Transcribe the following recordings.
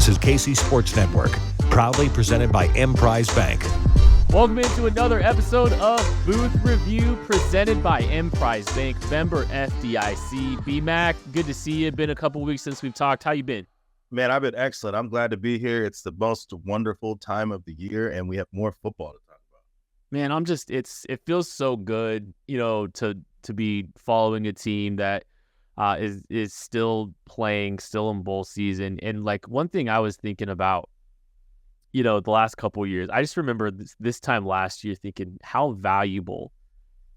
is KC Sports Network, proudly presented by Emprise Bank. Welcome into another episode of Booth Review presented by Emprise Bank, member FDIC. B-Mac, good to see you. Been a couple weeks since we've talked. How you been? Man, I've been excellent. I'm glad to be here. It's the most wonderful time of the year, and we have more football to talk about. Man, it feels so good, to be following a team that is still playing, still in bowl season. And like one thing I was thinking about, the last couple of years, I just remember this time last year thinking how valuable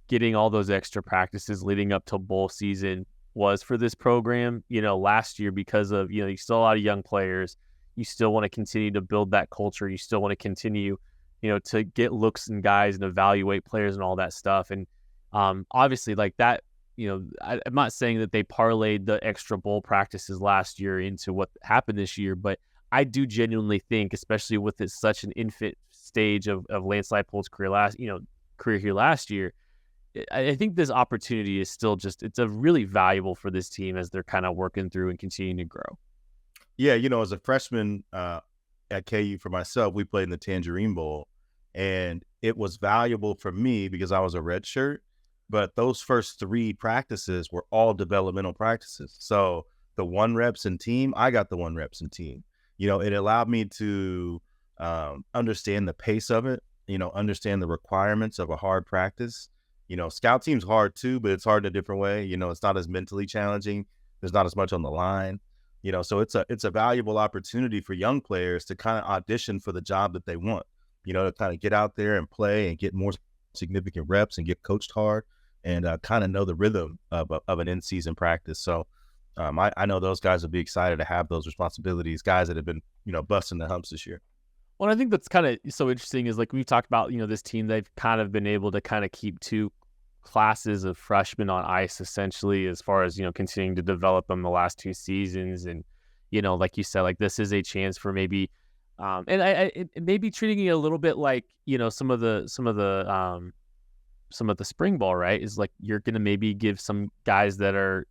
getting all those extra practices leading up to bowl season was for this program. Last year, because of, you still a lot of young players, you still want to continue to build that culture. You still want to continue, to get looks and guys and evaluate players and all that stuff. And obviously like that, I'm not saying that they parlayed the extra bowl practices last year into what happened this year, but I do genuinely think, especially with it such an infant stage of Lance Leipold's career here last year, I think this opportunity is still it's a really valuable for this team as they're kind of working through and continuing to grow. Yeah, as a freshman at KU for myself, we played in the Tangerine Bowl, and it was valuable for me because I was a redshirt. But those first three practices were all developmental practices. So the 1 reps and team, I got the 1 reps and team. It allowed me to understand the pace of it, understand the requirements of a hard practice. Scout team's hard too, but it's hard in a different way. It's not as mentally challenging. There's not as much on the line. So it's a valuable opportunity for young players to kind of audition for the job that they want, to kind of get out there and play and get more significant reps and get coached hard and kind of know the rhythm of an in-season practice. So I know those guys will be excited to have those responsibilities, guys that have been, busting the humps this year. Well, I think that's kind of so interesting is like we've talked about, this team, they've kind of been able to kind of keep 2 classes of freshmen on ice essentially as far as, continuing to develop them the last 2 seasons. And, like you said, like this is a chance for maybe, and I maybe treating it a little bit like, some of the spring ball, right, is like you're going to maybe give some guys that are,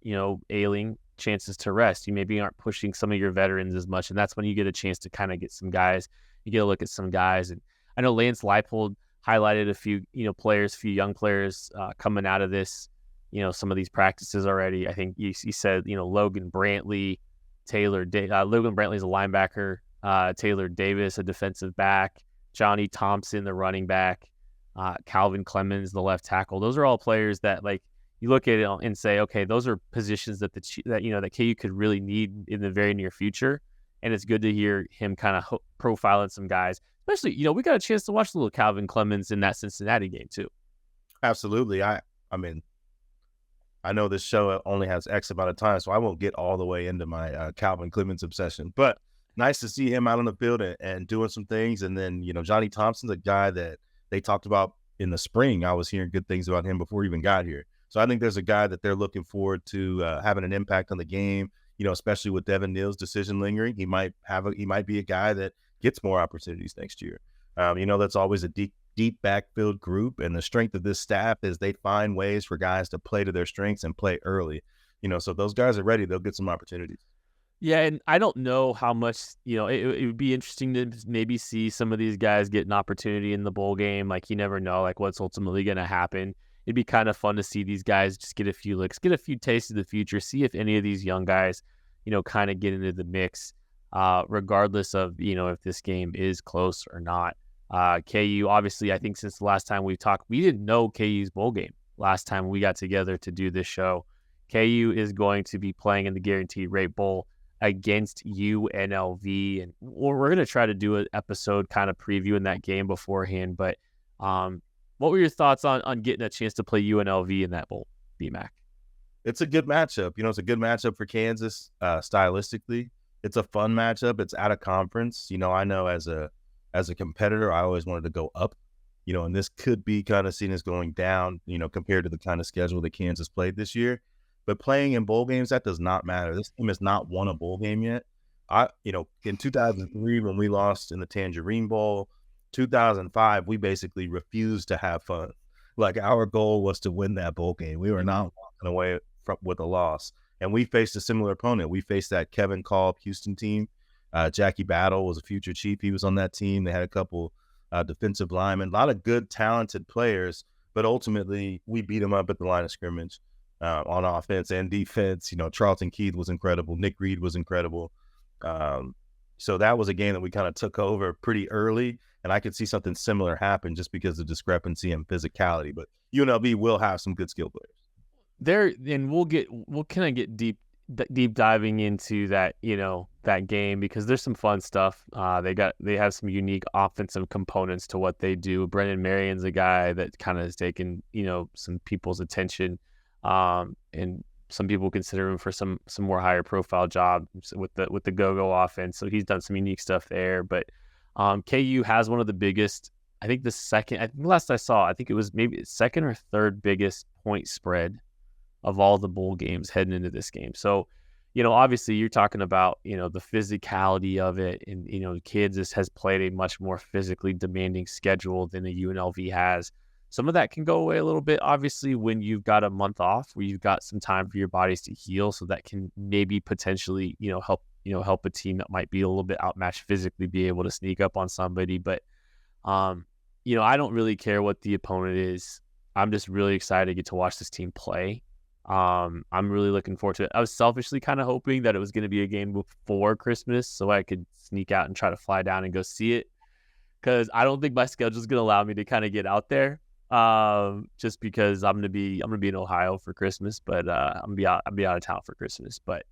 ailing chances to rest. You maybe aren't pushing some of your veterans as much, and that's when you get a chance to kind of get some guys. You get a look at some guys, and I know Lance Leipold highlighted a few, few young players coming out of this, some of these practices already. I think he said, Logan Brantley, Logan Brantley's a linebacker, Taylor Davis, a defensive back, Johnny Thompson, the running back, Calvin Clemens, the left tackle. Those are all players that like you look at it and say, okay, those are positions that that KU could really need in the very near future. And it's good to hear him kind of profiling some guys, especially, we got a chance to watch a little Calvin Clemens in that Cincinnati game too. Absolutely. I mean, I know this show only has X amount of time, so I won't get all the way into my Calvin Clemens obsession, but nice to see him out on the field and doing some things. And then, Johnny Thompson's a guy that they talked about in the spring. I was hearing good things about him before he even got here. So I think there's a guy that they're looking forward to having an impact on the game, especially with Devin Neal's decision lingering. He might be a guy that gets more opportunities next year. That's always a deep backfield group, and the strength of this staff is they find ways for guys to play to their strengths and play early. So if those guys are ready, they'll get some opportunities. Yeah, and I don't know how much, it would be interesting to maybe see some of these guys get an opportunity in the bowl game. Like, you never know, like, what's ultimately going to happen. It'd be kind of fun to see these guys just get a few licks, get a few tastes of the future, see if any of these young guys, kind of get into the mix, regardless of, if this game is close or not. KU, obviously, I think since the last time we talked, we didn't know KU's bowl game last time we got together to do this show. KU is going to be playing in the Guaranteed Rate Bowl against UNLV, and we're going to try to do an episode kind of previewing that game beforehand. But what were your thoughts on getting a chance to play UNLV in that bowl, B-Mac? It's a good matchup. It's a good matchup for Kansas stylistically. It's a fun matchup. It's out of conference. I know as a competitor, I always wanted to go up, and this could be kind of seen as going down, compared to the kind of schedule that Kansas played this year. But playing in bowl games, that does not matter. This team has not won a bowl game yet. In 2003, when we lost in the Tangerine Bowl, 2005, we basically refused to have fun. Like, our goal was to win that bowl game. We were not walking away with a loss. And we faced a similar opponent. We faced that Kevin Kolb Houston team Jackie Battle was a future Chief. He was on that team. They had a couple defensive linemen, a lot of good, talented players, but ultimately we beat them up at the line of scrimmage on offense and defense. Charlton Keith was incredible. Nick Reed was incredible. So that was a game that we kind of took over pretty early, and I could see something similar happen just because of discrepancy and physicality. But UNLV will have some good skill players. And we'll kind of get deep diving into that, that game, because there's some fun stuff. They have some unique offensive components to what they do. Brendan Marion's a guy that kind of has taken, some people's attention, and some people consider him for some more higher profile jobs with the go-go offense. So he's done some unique stuff there. But KU has one of the biggest, I think last I saw, I think it was maybe second or third biggest point spread of all the bowl games heading into this game. So, obviously you're talking about, the physicality of it, and, Kansas has played a much more physically demanding schedule than the UNLV has. Some of that can go away a little bit, obviously, when you've got a month off where you've got some time for your bodies to heal. So that can maybe potentially, help a team that might be a little bit outmatched physically be able to sneak up on somebody. But, I don't really care what the opponent is. I'm just really excited to get to watch this team play. I'm really looking forward to it. I was selfishly kind of hoping that it was going to be a game before Christmas so I could sneak out and try to fly down and go see it, because I don't think my schedule is going to allow me to kind of get out there. Just because I'm gonna be in Ohio for Christmas, but I'll be out of town for Christmas. But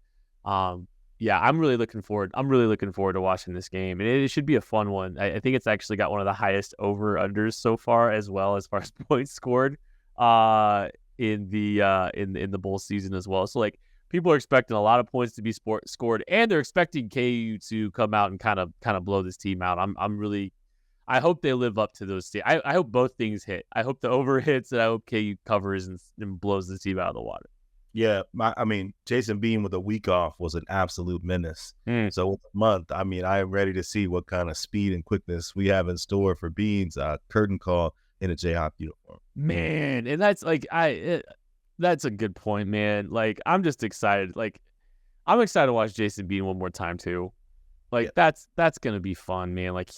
yeah, I'm really looking forward to watching this game, and it should be a fun one. I think it's actually got one of the highest over/unders so far as far as points scored in the bowl season as well. So like, people are expecting a lot of points to be scored, and they're expecting KU to come out and kind of blow this team out. I hope they live up to those. I hope both things hit. I hope the over hits, and I hope KU covers and blows the team out of the water. Yeah, Jason Bean with a week off was an absolute menace. So with a month, I am ready to see what kind of speed and quickness we have in store for Bean's curtain call in a Jayhawk uniform. Man, and that's like that's a good point, man. Like, I'm just excited. Like, I'm excited to watch Jason Bean one more time too. Like, yeah. That's gonna be fun, man. Like,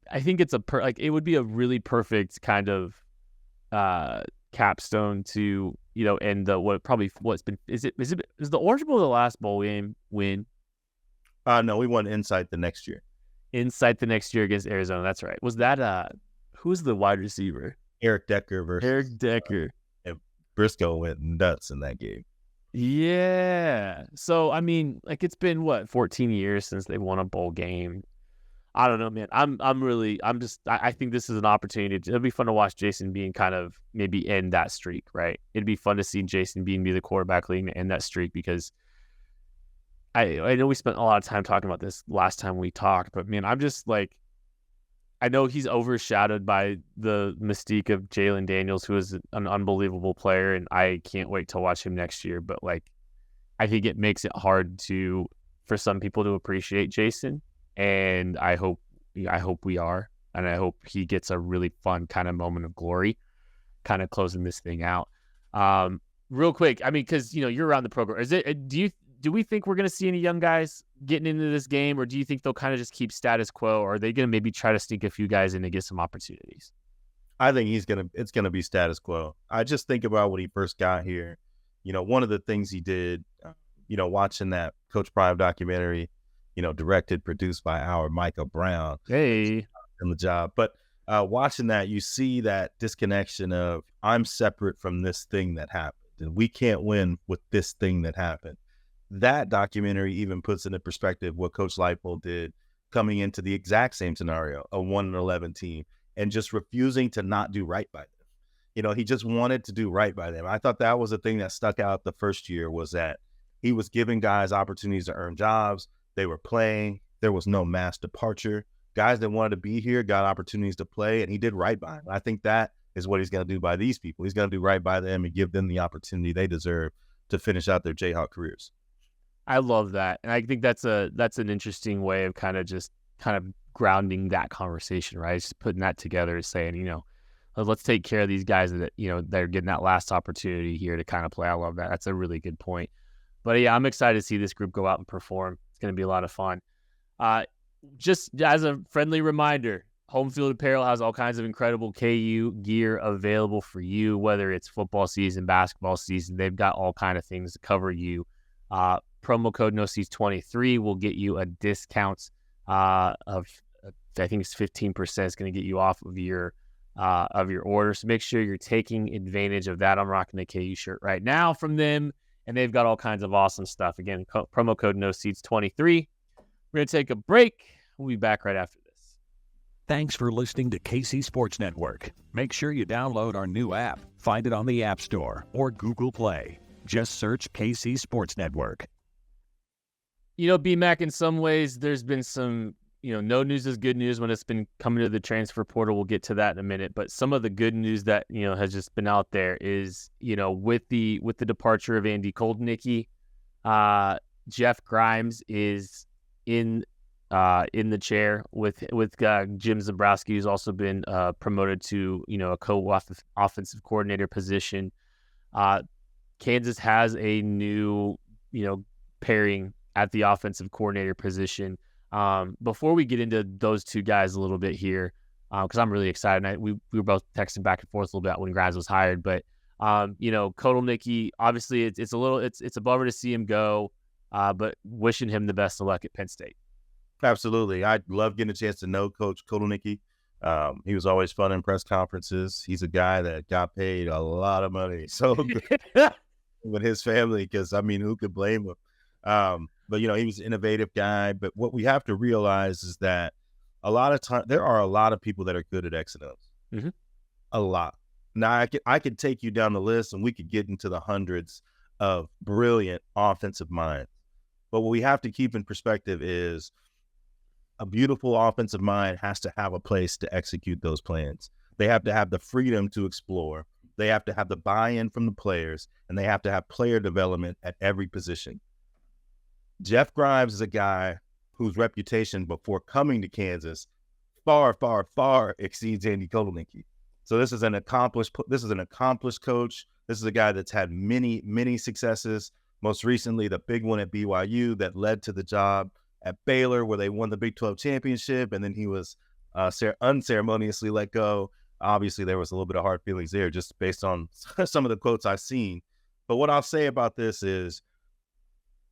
I think it's it would be a really perfect kind of capstone to end is the Orange Bowl the last bowl game win? No, we won Insight the next year. Insight the next year against Arizona. That's right. Was that who's the wide receiver? Eric Decker versus Eric Decker. And Briscoe went nuts in that game. Yeah. So it's been 14 years since they won a bowl game. I don't know, man. I think this is an opportunity. It'll be fun to watch Jason Bean kind of maybe end that streak, right? It'd be fun to see Jason Bean be the quarterback leading to end that streak, because I know we spent a lot of time talking about this last time we talked, but man, I'm just like, I know he's overshadowed by the mystique of Jalen Daniels, who is an unbelievable player, and I can't wait to watch him next year. But like, I think it makes it hard for some people to appreciate Jason. And I hope we are, and I hope he gets a really fun kind of moment of glory, kind of closing this thing out. Real quick, because you're around the program. Do we think we're going to see any young guys getting into this game, or do you think they'll kind of just keep status quo, or are they going to maybe try to sneak a few guys in to get some opportunities? I think it's gonna be status quo. I just think about when he first got here. One of the things he did, watching that Coach Prime documentary, directed, produced by our Micah Brown. Hey. In the job. But watching that, you see that disconnection of, I'm separate from this thing that happened, and we can't win with this thing that happened. That documentary even puts into perspective what Coach Lightel did coming into the exact same scenario, a 1-11 team, and just refusing to not do right by them. He just wanted to do right by them. I thought that was the thing that stuck out the first year, was that he was giving guys opportunities to earn jobs. They were playing. There was no mass departure. Guys that wanted to be here got opportunities to play, and he did right by them. I think that is what he's going to do by these people. He's going to do right by them and give them the opportunity they deserve to finish out their Jayhawk careers. I love that. And I think that's an interesting way of kind of grounding that conversation, right? Just putting that together and saying, let's take care of these guys that, they're getting that last opportunity here to kind of play. I love that. That's a really good point. But yeah, I'm excited to see this group go out and perform. It's going to be a lot of fun. Just as a friendly reminder, Home Field Apparel has all kinds of incredible KU gear available for you, whether it's football season, basketball season. They've got all kind of things to cover you. Promo code NoSeats23 will get you a discount of, I think it's 15%. It's going to get you off of your order. So make sure you're taking advantage of that. I'm rocking a KU shirt right now from them, and they've got all kinds of awesome stuff. Again, promo code NoSeats23. We're going to take a break. We'll be back right after this. Thanks for listening to KC Sports Network. Make sure you download our new app. Find it on the App Store or Google Play. Just search KC Sports Network. BMAC, in some ways, there's been some, no news is good news when it's been coming to the transfer portal. We'll get to that in a minute. But some of the good news that, has just been out there is, with the departure of Andy Koldnicki, Jeff Grimes is in the chair with Jim Zabrowski, who's also been promoted to, a co-offensive coordinator position. Kansas has a new, pairing at the offensive coordinator position. Before we get into those two guys a little bit here, because I'm really excited. We were both texting back and forth a little bit when Grimes was hired, but Kotelnicki, obviously it's a bummer to see him go, but wishing him the best of luck at Penn State. Absolutely. I love getting a chance to know Coach Kotelnicki. He was always fun in press conferences. He's a guy that got paid a lot of money. So with his family, because who could blame him? But he was an innovative guy. But what we have to realize is that a lot of time there are a lot of people that are good at X and O's. Mm-hmm. A lot. Now I could take you down the list and we could get into the hundreds of brilliant offensive minds. But what we have to keep in perspective is a beautiful offensive mind has to have a place to execute those plans. They have to have the freedom to explore. They have to have the buy-in from the players, and they have to have player development at every position. Jeff Grimes is a guy whose reputation before coming to Kansas far, far, far exceeds Andy Kotelnicki. So this is an accomplished coach. This is a guy that's had many, many successes. Most recently, the big one at BYU that led to the job at Baylor, where they won the Big 12 championship, and then he was unceremoniously let go. Obviously, there was a little bit of hard feelings there just based on some of the quotes I've seen. But what I'll say about this is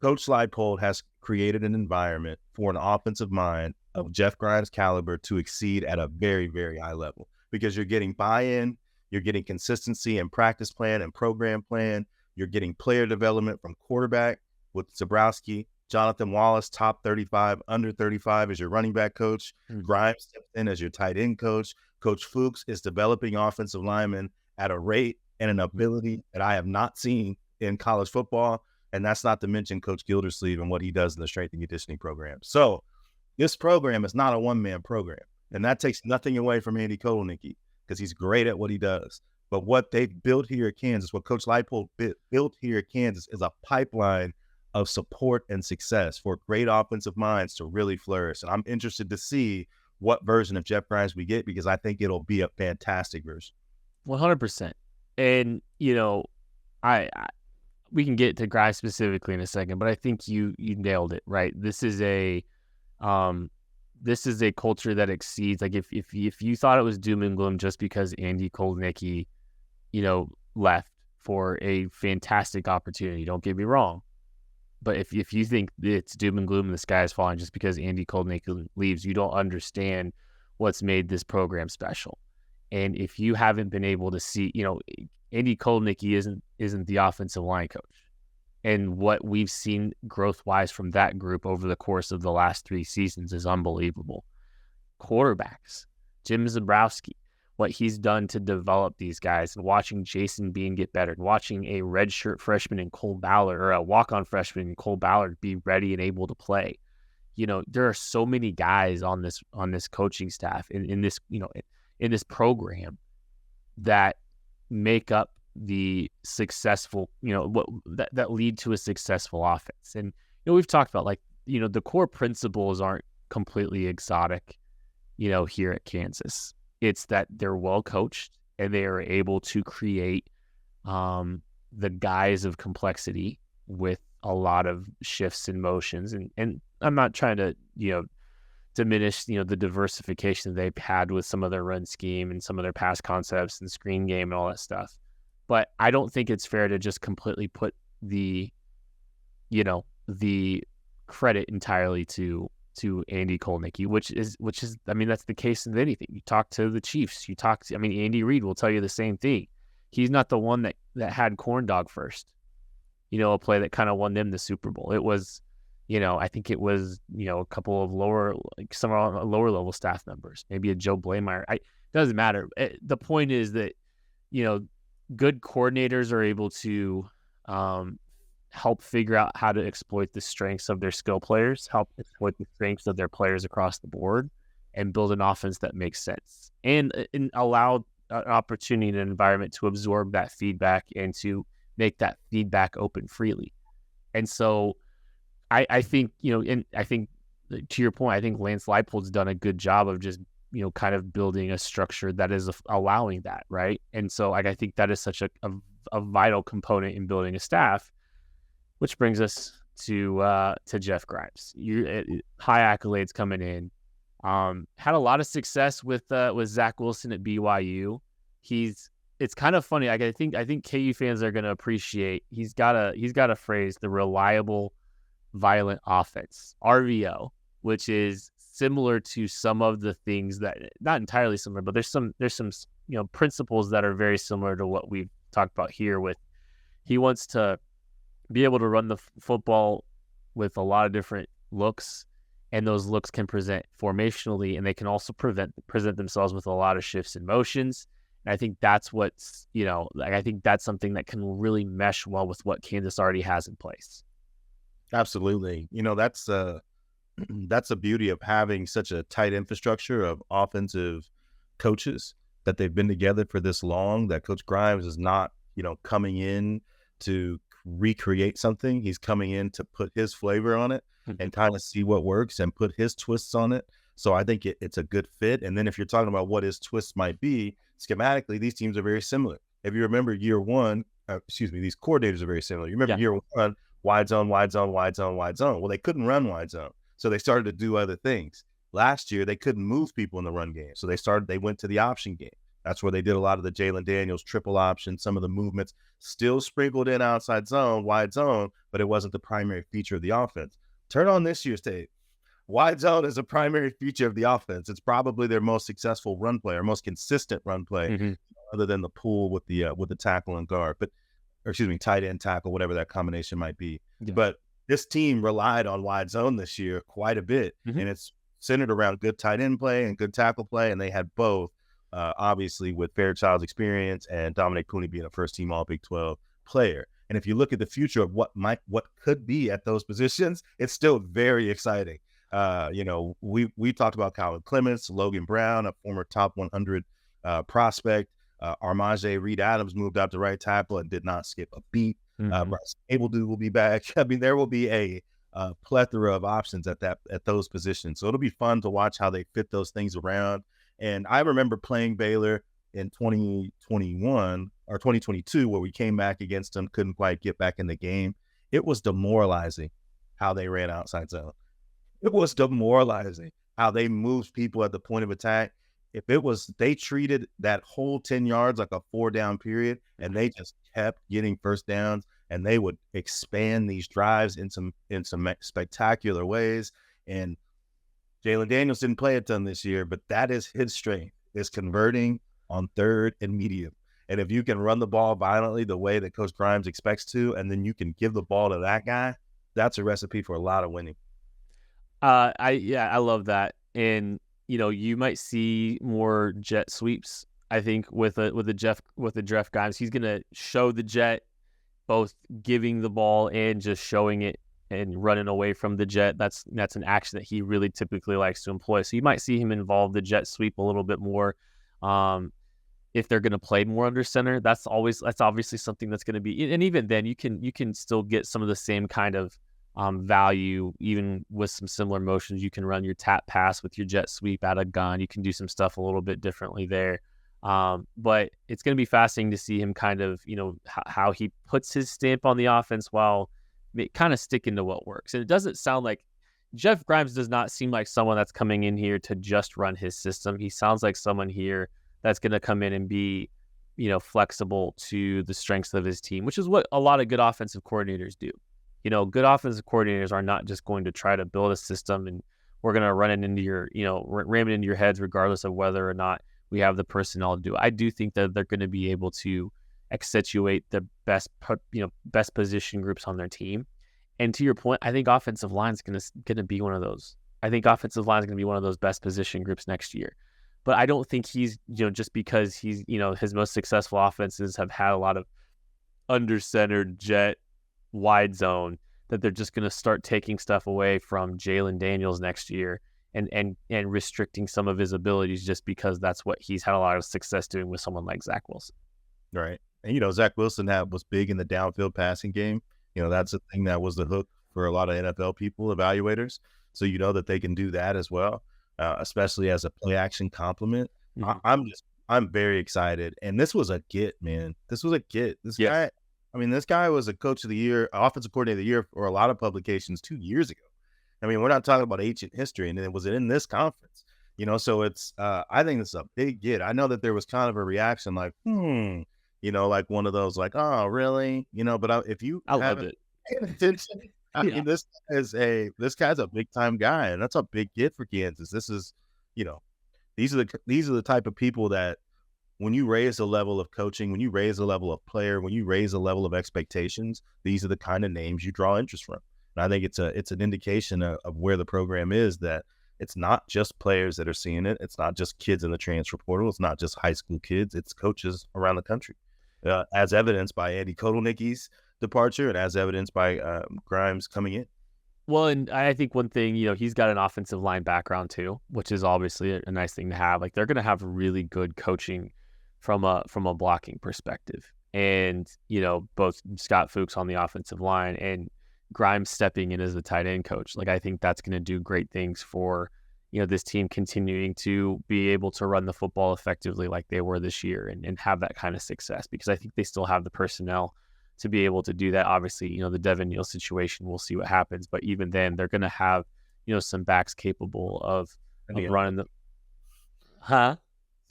Coach Lightel has created an environment for an offensive mind of Jeff Grimes' caliber to exceed at a very, very high level, because you're getting buy-in, you're getting consistency and practice plan and program plan, you're getting player development from quarterback with Zabrowski, Jonathan Wallace, top 35, under 35 as your running back coach. Mm-hmm. Grimes steps in as your tight end coach. Coach Fuchs is developing offensive linemen at a rate and an ability that I have not seen in college football. And that's not to mention Coach Gildersleeve and what he does in the strength and conditioning program. So this program is not a one-man program. And that takes nothing away from Andy Kotelnicki, because he's great at what he does. But what they've built here at Kansas, what Coach Lightel built here at Kansas, is a pipeline of support and success for great offensive minds to really flourish. And I'm interested to see what version of Jeff Grimes we get, because I think it'll be a fantastic version. 100%. And, we can get to Grimes specifically in a second, but I think you nailed it, right? This is a culture that exceeds, like if you thought it was doom and gloom just because Andy Kotelnicki, left for a fantastic opportunity, don't get me wrong. But if you think it's doom and gloom and the sky is falling just because Andy Kotelnicki leaves, you don't understand what's made this program special. And if you haven't been able to see, Andy Kotelnicki isn't the offensive line coach. And what we've seen growth-wise from that group over the course of the last 3 seasons is unbelievable. Quarterbacks, Jim Zabrowski, what he's done to develop these guys, and watching Jason Bean get better, and watching a redshirt freshman in Cole Ballard, or a walk-on freshman in Cole Ballard, be ready and able to play. There are so many guys on this coaching staff in this program that make up the successful, that lead to a successful offense. And we've talked about, the core principles aren't completely exotic, here at Kansas. It's that they're well coached and they are able to create the guise of complexity with a lot of shifts and motions. And I'm not trying to, diminish, the diversification they've had with some of their run scheme and some of their pass concepts and screen game and all that stuff. But I don't think it's fair to just completely put the credit entirely to Andy Kolnicki, which is, I mean, that's the case in anything. You talk to the Chiefs, Andy Reid will tell you the same thing. He's not the one that had corn dog first, a play that kind of won them the Super Bowl. It was, I think it was, a couple of lower level staff members, maybe a Joe Blameyer. It doesn't matter. The point is that, good coordinators are able to help figure out how to exploit the strengths of their skill players, help exploit the strengths of their players across the board, and build an offense that makes sense and allow an opportunity and an environment to absorb that feedback and to make that feedback open freely. And so I think, and I think to your point, I think Lance Leipold's done a good job of just, kind of building a structure that is allowing that, right? And so I think that is such a vital component in building a staff, which brings us to Jeff Grimes. High accolades coming in. Had a lot of success with Zach Wilson at BYU. It's kind of funny. I think KU fans are going to appreciate. He's got a phrase, the reliable, violent offense, RVO, which is similar to some of the things that, not entirely similar, but there's some principles that are very similar to what we've talked about here. With he wants to be able to run the football with a lot of different looks, and those looks can present formationally, and they can also present themselves with a lot of shifts and motions. And I think that's what's, I think that's something that can really mesh well with what Kansas already has in place. Absolutely. That's a beauty of having such a tight infrastructure of offensive coaches, that they've been together for this long, that Coach Grimes is not, coming in to recreate something. He's coming in to put his flavor on it and kind of see what works and put his twists on it. So I think it's a good fit. And then if you're talking about what his twists might be, schematically, these teams are very similar. If you remember year one, these coordinators are very similar. You remember year one, wide zone, wide zone, wide zone, wide zone. Well, they couldn't run wide zone, so they started to do other things. Last year, they couldn't move people in the run game, so they went to the option game. That's where they did a lot of the Jalen Daniels triple option, some of the movements still sprinkled in outside zone, wide zone, but it wasn't the primary feature of the offense. Turn on this year's tape. Wide zone is a primary feature of the offense. It's probably their most successful run play, or most consistent run play, other than the pool with the tackle and guard, tight end tackle, whatever that combination might be. Yeah. But this team relied on wide zone this year quite a bit, and it's centered around good tight end play and good tackle play, and they had both, obviously, with Fairchild's experience and Dominic Cooney being a first-team All-Big 12 player. And if you look at the future of what could be at those positions, it's still very exciting. We talked about Colin Clements, Logan Brown, a former top 100 prospect. Armajé Reed Adams moved out to right tackle and did not skip a beat. Bryce Abledu will be back. I mean, there will be a plethora of options at those positions. So it'll be fun to watch how they fit those things around. And I remember playing Baylor in 2021 or 2022, where we came back against them, couldn't quite get back in the game. It was demoralizing how they ran outside zone. It was demoralizing how they moved people at the point of attack. They treated that whole 10 yards like a 4-down period, and they just kept getting first downs, and they would expand these drives in some spectacular ways. And Jalen Daniels didn't play a ton this year, but that is his strength, is converting on third and medium. And if you can run the ball violently the way that Coach Grimes expects to, and then you can give the ball to that guy, that's a recipe for a lot of winning. I love that. And you might see more jet sweeps. I think with the Jeff Grimes, he's gonna show the jet, both giving the ball and just showing it and running away from the jet. That's an action that he really typically likes to employ. So you might see him involve the jet sweep a little bit more. If they're going to play more under center, that's obviously something that's going to be. And even then, you can still get some of the same kind of value, even with some similar motions. You can run your tap pass with your jet sweep out of gun. You can do some stuff a little bit differently there. But it's going to be fascinating to see him kind of, how he puts his stamp on the offense while kind of sticking to what works. And it doesn't sound like Jeff Grimes does not seem like someone that's coming in here to just run his system. He sounds like someone here that's going to come in and be, flexible to the strengths of his team, which is what a lot of good offensive coordinators do. Good offensive coordinators are not just going to try to build a system and we're going to run it into your, ram it into your heads regardless of whether or not we have the personnel to do it. I do think that they're going to be able to accentuate the best position groups on their team. And to your point, I think offensive line is going to be one of those. I think offensive line is going to be one of those best position groups next year. But I don't think he's, just because he's, his most successful offenses have had a lot of under-centered jet wide zone, that they're just going to start taking stuff away from Jalen Daniels next year and restricting some of his abilities just because that's what he's had a lot of success doing with someone like Zach Wilson. Right. And, Zach Wilson was big in the downfield passing game. That's the thing that was the hook for a lot of NFL people, evaluators. So that they can do that as well, especially as a play action complement. Mm-hmm. I'm very excited. And this was a get, man. This was a get. This guy was a coach of the year, offensive coordinator of the year for a lot of publications 2 years ago. I mean, we're not talking about ancient history, and it was in this conference, so it's, I think this is a big get. I know that there was kind of a reaction like, like one of those, like, oh, really? But if you loved it. Paying attention, I mean, this guy's a big time guy, and that's a big get for Kansas. This is, these are the type of people that when you raise the level of coaching, when you raise the level of player, when you raise the level of expectations, these are the kind of names you draw interest from. And I think it's an indication of where the program is, that it's not just players that are seeing it. It's not just kids in the transfer portal. It's not just high school kids. It's coaches around the country, as evidenced by Andy Kotelnicki's departure and as evidenced by Grimes coming in. Well, and I think one thing, he's got an offensive line background too, which is obviously a nice thing to have. Like, they're going to have really good coaching from a blocking perspective. And, both Scott Fuchs on the offensive line and Grimes stepping in as the tight end coach. Like, I think that's going to do great things for, this team continuing to be able to run the football effectively like they were this year and have that kind of success, because I think they still have the personnel to be able to do that. Obviously, the Devin Neal situation, we'll see what happens. But even then, they're going to have, some backs capable of running the... Huh?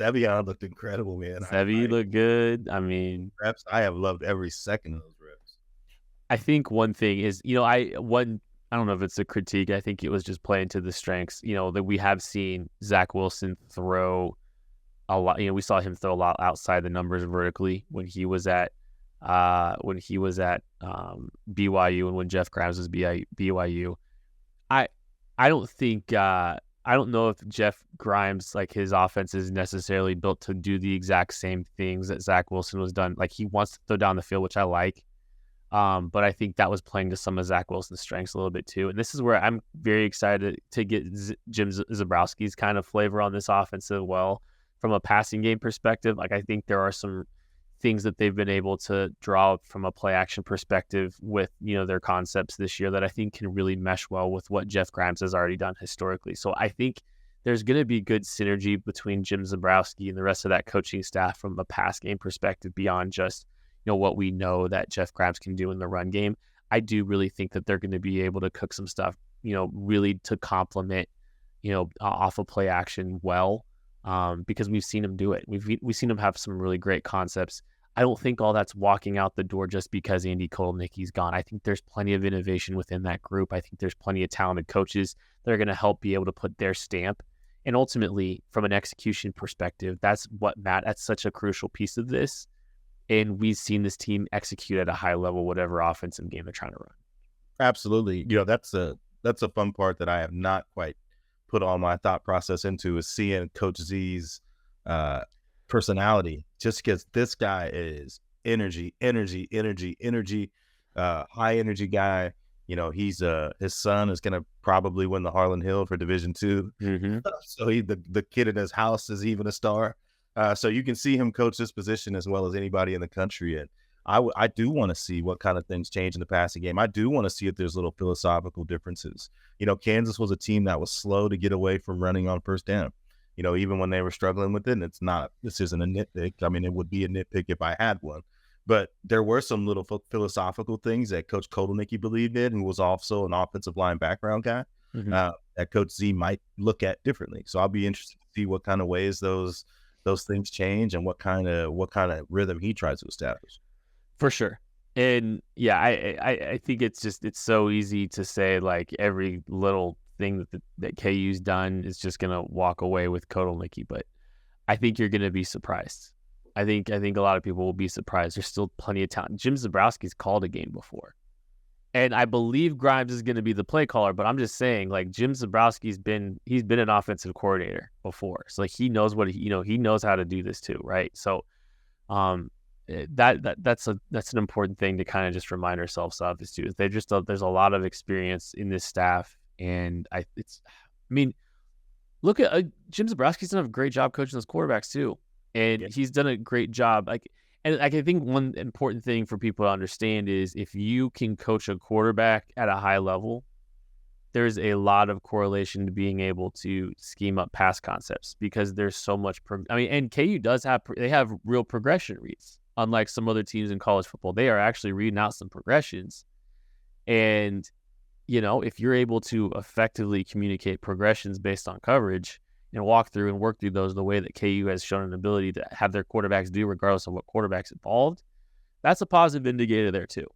Sevion looked incredible, man. Sevy looked good. I mean... reps, I have loved every second of those reps. I think one thing is, I don't know if it's a critique. I think it was just playing to the strengths, that we have seen Zach Wilson throw a lot. We saw him throw a lot outside the numbers vertically when he was at BYU and when Jeff Grimes was BYU. I don't know if Jeff Grimes, like, his offense is necessarily built to do the exact same things that Zach Wilson was done. Like, he wants to throw down the field, which I like. But I think that was playing to some of Zach Wilson's strengths a little bit too. And this is where I'm very excited to get Jim Zebrowski's kind of flavor on this offense as well. From a passing game perspective, like, I think there are some things that they've been able to draw from a play action perspective with, their concepts this year that I think can really mesh well with what Jeff Grimes has already done historically. So I think there's going to be good synergy between Jim Zebrowski and the rest of that coaching staff from a pass game perspective beyond just, what we know that Jeff Grimes can do in the run game. I do really think that they're going to be able to cook some stuff, really to complement, off of play action well, because we've seen him do it. We've seen him have some really great concepts. I don't think all that's walking out the door just because Andy Kotelnicki's gone. I think there's plenty of innovation within that group. I think there's plenty of talented coaches that are going to help be able to put their stamp. And ultimately, from an execution perspective, that's such a crucial piece of this. And we've seen this team execute at a high level, whatever offensive game they're trying to run. Absolutely. That's a fun part that I have not quite put all my thought process into, is seeing Coach Z's personality, just because this guy is energy, high energy guy. He's his son is going to probably win the Harlan Hill for Division II. Mm-hmm. So the kid in his house is even a star. So you can see him coach this position as well as anybody in the country. And I do want to see what kind of things change in the passing game. I do want to see if there's little philosophical differences. Kansas was a team that was slow to get away from running on first down. Even when they were struggling with it, and this isn't a nitpick. I mean, it would be a nitpick if I had one. But there were some little philosophical things that Coach Kotelnicki believed in, who was also an offensive line background guy. that Coach Z might look at differently. So I'll be interested to see what kind of ways those things change and what kind of rhythm he tries to establish. For sure. And yeah, I think it's so easy to say like every little thing that KU's done is just gonna walk away with Kodal Mickey, but I think you're gonna be surprised. I think a lot of people will be surprised. There's still plenty of talent. Jim Zebrowski's called a game before, and I believe Grimes is gonna be the play caller. But I'm just saying, like Jim Zebrowski's been an offensive coordinator before, so like he knows he knows how to do this too, right? So, that's an important thing to kind of just remind ourselves of is too. There's a lot of experience in this staff, and look at Jim Zebrowski's done a great job coaching those quarterbacks too, and he's done a great job. I think one important thing for people to understand is if you can coach a quarterback at a high level, there's a lot of correlation to being able to scheme up pass concepts because there's so much. And KU they have real progression reads. Unlike some other teams in college football, they are actually reading out some progressions. And, if you're able to effectively communicate progressions based on coverage and walk through and work through those the way that KU has shown an ability to have their quarterbacks do, regardless of what quarterback's involved, that's a positive indicator there too.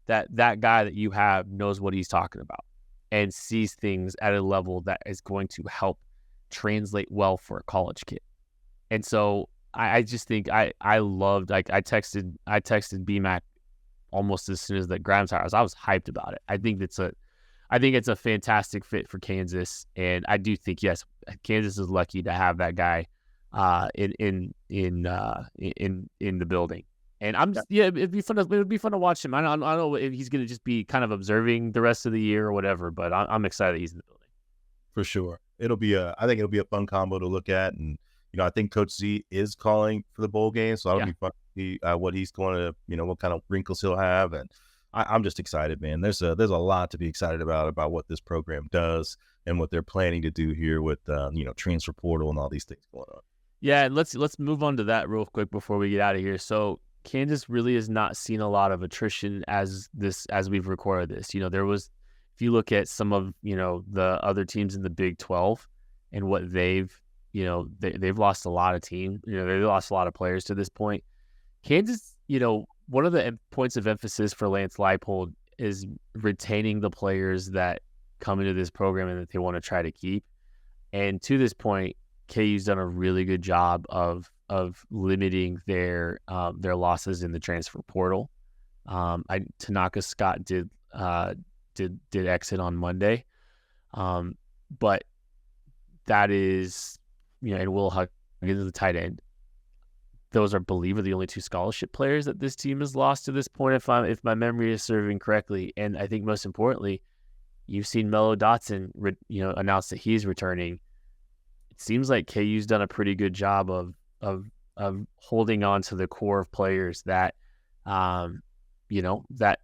That guy that you have knows what he's talking about and sees things at a level that is going to help translate well for a college kid. And so I just think I texted BMAC almost as soon as the Grimes hire. I was hyped about it. I think it's a fantastic fit for Kansas, and I do think yes, Kansas is lucky to have that guy in the building. And it would be fun to watch him. I don't know if he's going to just be kind of observing the rest of the year or whatever, but I'm excited he's in the building. For sure, I think it'll be a fun combo to look at. And I think Coach Z is calling for the bowl game, so that'll be fun to see what he's going to, what kind of wrinkles he'll have. And I'm just excited, man. There's a lot to be excited about what this program does and what they're planning to do here with transfer portal and all these things going on. Yeah, and let's move on to that real quick before we get out of here. So Kansas really has not seen a lot of attrition as we've recorded this. There was, if you look at some of the other teams in the Big 12 and what they've lost a lot of team. They've lost a lot of players to this point. Kansas, one of the points of emphasis for Lance Leipold is retaining the players that come into this program and that they want to try to keep. And to this point, KU's done a really good job of limiting their losses in the transfer portal. Tanaka Scott did exit on Monday, but that is. And Will Huggins, the tight end. Those are, believe, the only two scholarship players that this team has lost to this point, if my memory is serving correctly. And I think most importantly, you've seen Mello Dotson, announce that he's returning. It seems like KU's done a pretty good job of holding on to the core of players that, that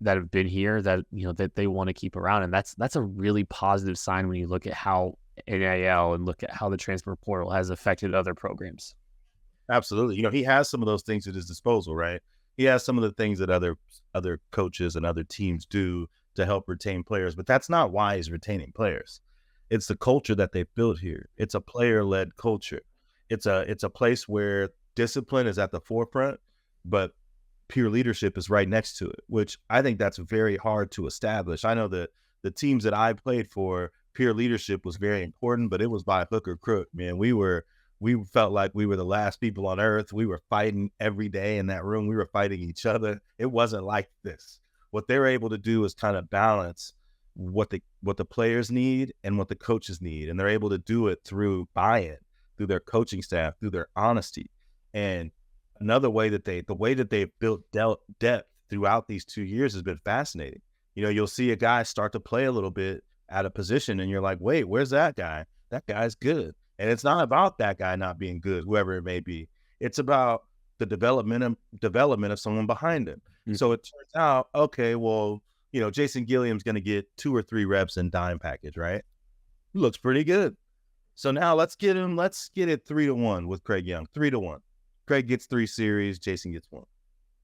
have been here, that they want to keep around, and that's a really positive sign when you look at how NIL and look at how the transfer portal has affected other programs. Absolutely. He has some of those things at his disposal, right? He has some of the things that other coaches and other teams do to help retain players, but that's not why he's retaining players. It's the culture that they've built here. It's a player-led culture. It's a place where discipline is at the forefront, but peer leadership is right next to it, which I think that's very hard to establish. I know that the teams that I played for, peer leadership was very important, but it was by hook or crook, man. We felt like we were the last people on earth. We were fighting every day in that room. We were fighting each other. It wasn't like this. What they're able to do is kind of balance what the players need and what the coaches need. And they're able to do it through buy-in, through their coaching staff, through their honesty. And another way that they've built depth throughout these 2 years has been fascinating. You'll see a guy start to play a little bit at a position and you're like, wait, where's that guy? That guy's good. And it's not about that guy not being good, whoever it may be. It's about the development of someone behind him. Mm-hmm. So it turns out, okay, well, Jason Gilliam's going to get 2 or 3 reps in dime package, right? He looks pretty good. So now let's get it 3-1 with Craig Young, 3-1. Craig gets 3 series, Jason gets 1.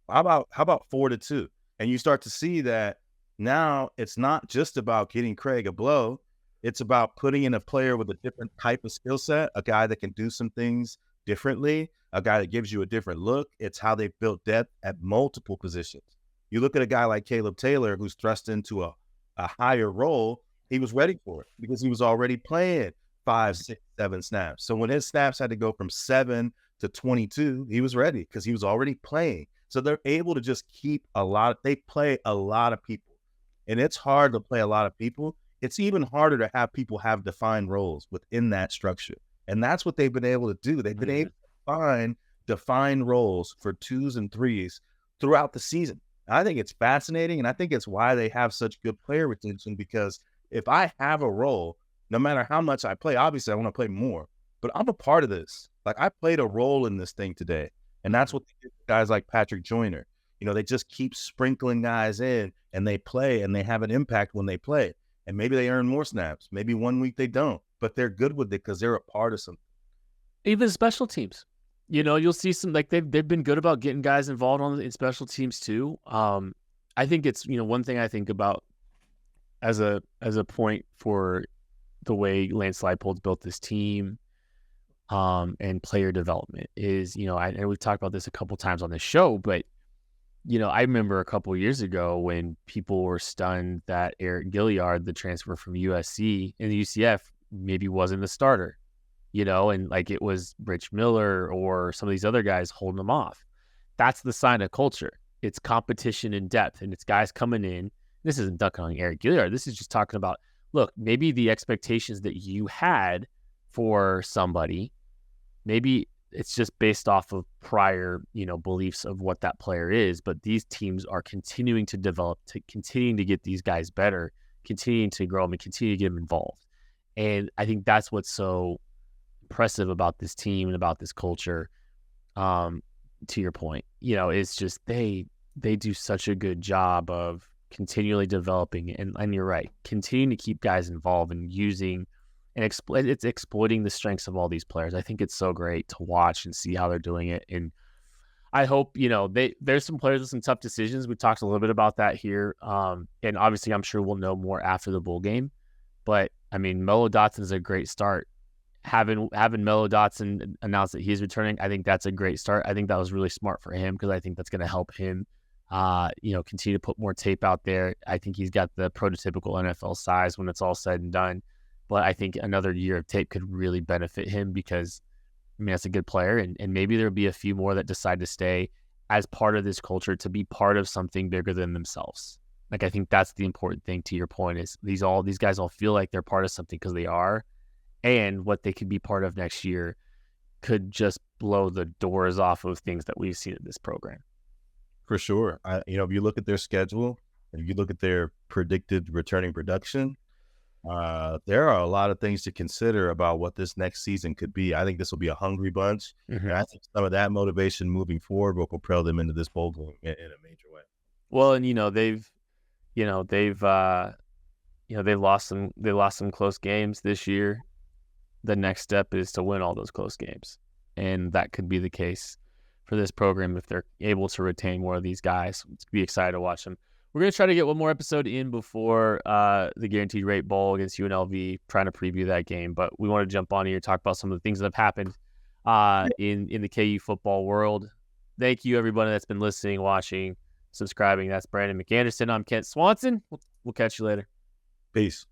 How about 4-2? And you start to see that now it's not just about getting Craig a blow. It's about putting in a player with a different type of skill set, a guy that can do some things differently, a guy that gives you a different look. It's how they built depth at multiple positions. You look at a guy like Caleb Taylor, who's thrust into a higher role. He was ready for it because he was already playing 5, 6, 7 snaps. So when his snaps had to go from 7 to 22, he was ready because he was already playing. So they're able to just they play a lot of people. And it's hard to play a lot of people. It's even harder to have people have defined roles within that structure. And that's what they've been able to do. They've been able to find defined roles for 2s and 3s throughout the season. I think it's fascinating, and I think it's why they have such good player retention, because if I have a role, no matter how much I play, obviously I want to play more, but I'm a part of this. Like, I played a role in this thing today, and that's what guys like Patrick Joyner, they just keep sprinkling guys in, and they play, and they have an impact when they play. And maybe they earn more snaps. Maybe one week they don't, but they're good with it because they're a part of something. Even special teams. You'll see some, like, they've been good about getting guys involved in special teams too. I think it's, one thing I think about as a point for the way Lance Leipold's built this team, and player development is, and we've talked about this a couple times on this show, but I remember a couple of years ago when people were stunned that Eric Gilliard, the transfer from USC and the UCF, maybe wasn't the starter. And like it was Rich Miller or some of these other guys holding them off. That's the sign of culture. It's competition in depth, and it's guys coming in. This isn't ducking on Eric Gilliard. This is just talking about, look, maybe the expectations that you had for somebody, maybe it's just based off of prior, beliefs of what that player is. But these teams are continuing to develop, continuing to get these guys better, continuing to grow them, and continue to get them involved. And I think that's what's so impressive about this team and about this culture. To your point, it's just they do such a good job of continually developing, and you're right, continuing to keep guys involved and using and it's exploiting the strengths of all these players. I think it's so great to watch and see how they're doing it. And I hope, there's some players with some tough decisions. We talked a little bit about that here. And obviously I'm sure we'll know more after the bowl game, but I mean, Melo Dotson is a great start. Having Melo Dotson announce that he's returning, I think that's a great start. I think that was really smart for him because I think that's going to help him, continue to put more tape out there. I think he's got the prototypical NFL size when it's all said and done. But I think another year of tape could really benefit him because, that's a good player. And maybe there'll be a few more that decide to stay as part of this culture, to be part of something bigger than themselves. Like, I think that's the important thing, to your point, is these guys all feel like they're part of something because they are. And what they could be part of next year could just blow the doors off of things that we've seen in this program. For sure. If you look at their schedule, if you look at their predicted returning production, there are a lot of things to consider about what this next season could be. I think this will be a hungry bunch. Mm-hmm. And I think some of that motivation moving forward will propel them into this bowl game in a major way. Well, and they've lost some close games this year. The next step is to win all those close games. And that could be the case for this program if they're able to retain more of these guys. It's be excited to watch them. We're going to try to get one more episode in before the Guaranteed Rate Bowl against UNLV, trying to preview that game. But we want to jump on here and talk about some of the things that have happened in the KU football world. Thank you, everybody that's been listening, watching, subscribing. That's Brandon McAnderson. I'm Kent Swanson. We'll catch you later. Peace.